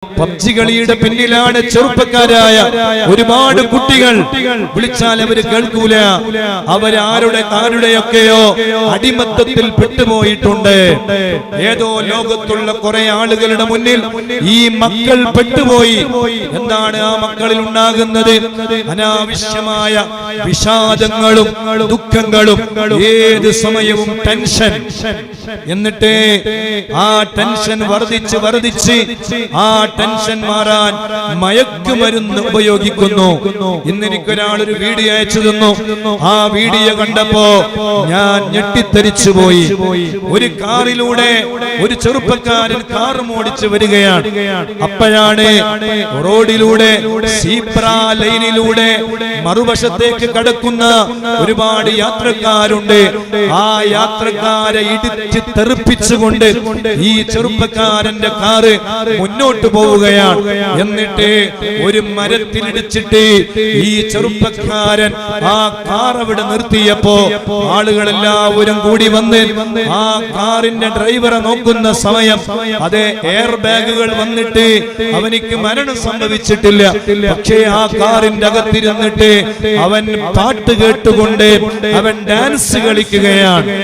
PUBG കളിയുടെ പിന്നിലാണ് ചെറുപ്പക്കാരായ ഒരുപാട് കുട്ടികൾ. വിളിച്ചാൽ അവര് കേൾക്കൂല. ആരുടെയൊക്കെയോ അടിമത്തത്തിൽ പെട്ടുപോയിട്ടുണ്ട്. ഏതോ ലോകത്തുള്ള കുറെ ആളുകളുടെ മുന്നിൽ ഈ മക്കൾ പെട്ടുപോയി. എന്താണ് ആ മക്കളിൽ ഉണ്ടാകുന്നത്? അനാവശ്യമായ വിഷാദങ്ങളും ദുഃഖങ്ങളും, ഏത് സമയവും ടെൻഷൻ. എന്നിട്ട് ആ ടെൻഷൻ വർദ്ധിച്ച് ആ ടെൻഷൻ മാറാൻ മയക്കുമരുന്ന് ഉപയോഗിക്കുന്നു. ഇന്ന് എനിക്കൊരാളൊരു വീഡിയോ അയച്ചു തന്നു. ആ വീഡിയോ കണ്ടപ്പോ ഞാൻ ഞെട്ടിത്തരിച്ചു പോയി. ഒരു കാറിലൂടെ ഒരു ചെറുപ്പക്കാരൻ കാർ ഓടിച്ചു വരികയാണ്. അപ്പോഴാണ് റോഡിലൂടെ സീബ്ര ലൈനിലൂടെ മറുവശത്തേക്ക് കടക്കുന്ന ഒരുപാട് യാത്രക്കാരുണ്ട്. ആ യാത്രക്കാരെ ഇടിച്ച് തെറിപ്പിച്ചുകൊണ്ട് ഈ ചെറുപ്പക്കാരന്റെ കാറ് മുന്നോട്ട് പോവുകയാണ്. എന്നിട്ട് ഒരു മരത്തിലിടിച്ചിട്ട് ഈ ചെറുപ്പക്കാരൻ ആ കാർ അവിടെ നിർത്തിയപ്പോ ആളുകളെല്ലാവരും കൂടി വന്ന് ആ കാറിന്റെ ഡ്രൈവറെ നോക്കുന്ന സമയം അതെ എയർ ബാഗുകൾ വന്നിട്ട് അവനിക്ക് മരണം സംഭവിച്ചിട്ടില്ല. പക്ഷേ ആ കാറിന്റെ അകത്തിരുന്നിട്ട് അവൻ പാട്ട് കേട്ടുകൊണ്ട് അവൻ ഡാൻസ് കളിക്കുകയാണ്.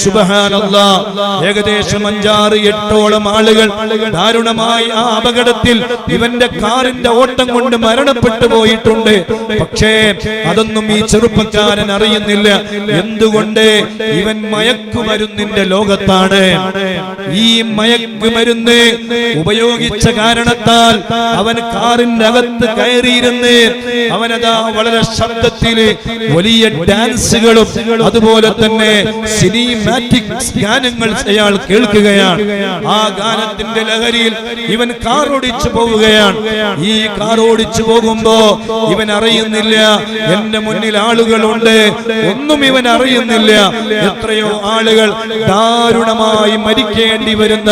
സുബ്ഹാനല്ലാഹ്. ഏകദേശം 5-6-8ഓളം ആളുകൾ ദാരുണമായി ആ അപകടത്തിൽ ഇവന്റെ കാറിന്റെ ഓട്ടം കൊണ്ട് മരണപ്പെട്ടു പോയിട്ടുണ്ട്. പക്ഷേ അതൊന്നും ഈ ചെറുപ്പക്കാരൻ അറിയുന്നില്ല. എന്തുകൊണ്ട്? ഇവൻ മയക്കുമരുന്നിന്റെ ലോകത്താണ്. ഈ മയക്കുമരുന്ന് ഉപയോഗിച്ച കാരണത്താൽ അവൻ കാറിന്റെ അകത്ത് കയറിയിരുന്ന് അവനതാ വളരെ ശബ്ദത്തിൽ വലിയ ഡാൻസുകളും അതുപോലെ തന്നെ സിനിമാറ്റിക് ഗാനങ്ങൾ അയാൾ കേൾക്കുകയാണ്. ആ ഗാനത്തിന്റെ ലഹരിയിൽ ഇവൻ കാർ ഓടിച്ചു പോവുകയാണ്. ഈ കാർ ഓടിച്ചു പോകുമ്പോ ഇവൻ അറിയുന്നില്ല എന്റെ മുന്നിൽ ആളുകളുണ്ട്. ഒന്നും ഇവൻ അറിയുന്നില്ല. എത്രയോ ആളുകൾ ദാരുണമായി മരിക്കേണ്ടി വരുന്ന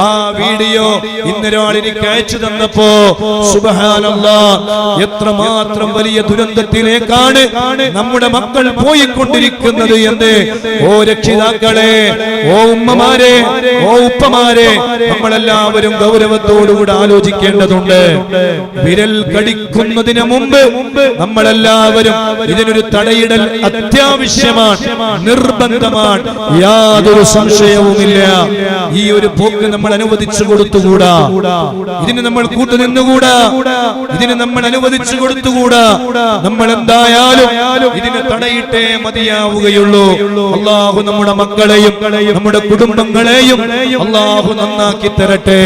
ആ വീഡിയോ ഇന്നൊരാൾ എനിക്ക് അയച്ചു തന്നപ്പോ സുബ്ഹാനല്ലാഹ്, എത്രമാത്രം വലിയ ദുരന്തത്തിലേക്കാണ് നമ്മുടെ മക്കൾ പോയിക്കൊണ്ടിരിക്കുന്നത് എന്ന് ഓ രക്ഷിതാക്കളെ, ഓ ഉമ്മമാരെ, ഓ ഉപ്പമാരെ, നമ്മളെല്ലാവരും ഗൗരവത്തോടുകൂടി ആലോചിക്കേണ്ടതുണ്ട്. വിരൽ കടിക്കുന്നതിന് മുമ്പ് നമ്മളെല്ലാവരും ഇതിനൊരു തടയിടൽ അത്യാവശ്യമാണ്, നിർബന്ധമാണ്. യാതൊരു സംശയവുമില്ല. ഈ ഒരു പോക്ക് നമ്മൾ അനുവദിച്ചു കൊടുത്തുകൂടാ. ഇതിന് നമ്മൾ കൂട്ടുനിന്നുകൂടാ. ഇതിന് നമ്മൾ അനുവദിച്ചു കൊടുത്തുകൂടാ. നമ്മൾ എന്തായാലും ഇതിന് തടയിട്ടേ മതിയാവുകയുള്ളൂ. അല്ലാഹു നമ്മുടെ മക്കളെയും നമ്മുടെ കുടുംബങ്ങളെയും അല്ലാഹു നന്നാക്കി തരട്ടെ.